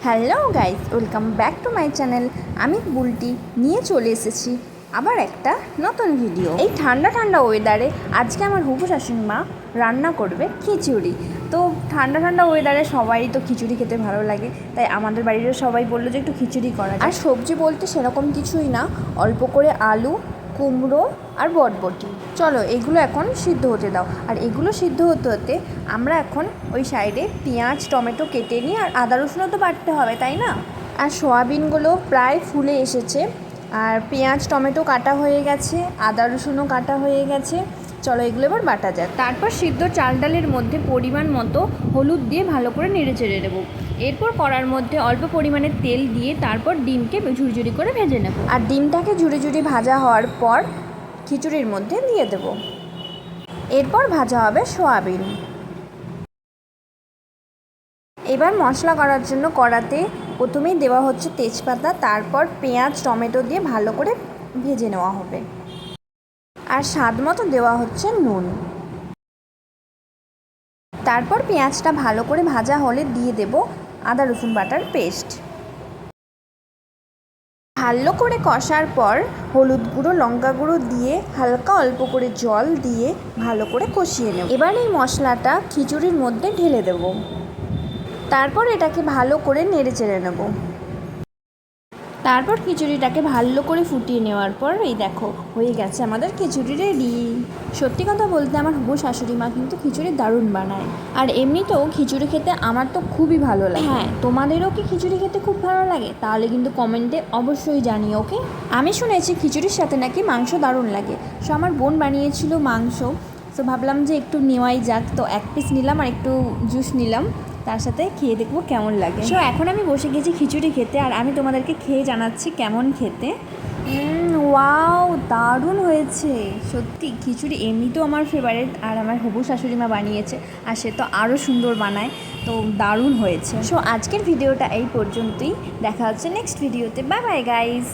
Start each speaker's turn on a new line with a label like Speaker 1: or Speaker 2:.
Speaker 1: Hello guys, welcome back to my channel. আমি বুলটি নিয়ে চলে এসেছি আবার একটা নতুন ভিডিও। এই ঠান্ডা ঠান্ডা ওয়েদারে আজকে আমার হবু শাশুড়ি মা রান্না করবে খিচুড়ি। তো ঠান্ডা ঠান্ডা ওয়েদারে সবারই তো খিচুড়ি খেতে ভালো লাগে, তাই আমাদের বাড়িরও সবাই বললো যে একটু খিচুড়ি করা। আর সবজি বলতে সেরকম কিছুই না, অল্প করে আলু, কুমড়ো আর বটবটি। চলো এগুলো এখন সিদ্ধ হতে দাও। আর এগুলো সিদ্ধ হতে হতে আমরা এখন ওই সাইডে পেঁয়াজ টমেটো কেটে নিই, আর আদা রসুনও তো বাটতে হবে, তাই না? আর সয়াবিনগুলো প্রায় ফুলে এসেছে, আর পেঁয়াজ টমেটো কাটা হয়ে গেছে, আদা রসুনও কাটা হয়ে গেছে। চলো এগুলো এবার বাটা যাক। তারপর সিদ্ধ চাল ডালের মধ্যে পরিমাণ মতো হলুদ দিয়ে ভালো করে নেড়ে চেড়ে দেবো। এরপর কড়ার মধ্যে অল্প পরিমাণে তেল দিয়ে তারপর ডিমকে ঝুড়ি করে ভেজে নেব। আর ডিমটাকে ঝুড়ি ভাজা হওয়ার পর খিচুড়ির মধ্যে দিয়ে দেব। এরপর ভাজা হবে সয়াবিন। এবার মশলা করার জন্য কড়াতে প্রথমেই দেওয়া হচ্ছে তেজপাতা, তারপর পেঁয়াজ টমেটো দিয়ে ভালো করে ভেজে নেওয়া হবে। আর স্বাদ মতো দেওয়া হচ্ছে নুন। তারপর পেঁয়াজটা ভালো করে ভাজা হলে দিয়ে দেব আদা রসুন বাটার পেস্ট। ভালো করে কষার পর হলুদ গুঁড়ো লঙ্কা গুঁড়ো দিয়ে হালকা অল্প করে জল দিয়ে ভালো করে কষিয়ে নেব। এবার এই মশলাটা খিচুড়ির মধ্যে ঢেলে দেব। তারপর এটাকে ভালো করে নেড়ে চেড়ে নেব। তারপর খিচুড়িটাকে ভালো করে ফুটিয়ে নেওয়ার পর এই দেখো হয়ে গেছে আমাদের খিচুড়ি রেডি। সত্যি কথা বলতে আমার হবু শাশুড়ি মা কিন্তু খিচুড়ি দারুণ বানায়। আর এমনিতেও খিচুড়ি খেতে আমার তো খুবই ভালো লাগে। হ্যাঁ, তোমাদেরও কি খিচুড়ি খেতে খুব ভালো লাগে? তাহলে কিন্তু কমেন্টে অবশ্যই জানিও, ওকে? আমি শুনেছি খিচুড়ির সাথে নাকি মাংস দারুণ লাগে। সো আমার বোন বানিয়েছিল মাংস, তো ভাবলাম যে একটু নেওয়াই যাক। তো এক পিস নিলাম আর একটু জুস নিলাম, তার সাথে খেয়ে দেখবো কেমন লাগে। সো এখন আমি বসে গেছি খিচুড়ি খেতে, আর আমি তোমাদেরকে খেয়ে জানাচ্ছি কেমন খেতে। ওয়াও, দারুণ হয়েছে সত্যি। খিচুড়ি এমনিতেও আমার ফেভারিট, আর আমার হবু শাশুড়ি মা বানিয়েছে, আর সে তো আরও সুন্দর বানায়। তো দারুণ হয়েছে। সো আজকের ভিডিওটা এই পর্যন্তই, দেখা হচ্ছে নেক্সট ভিডিওতে। Bye bye guys.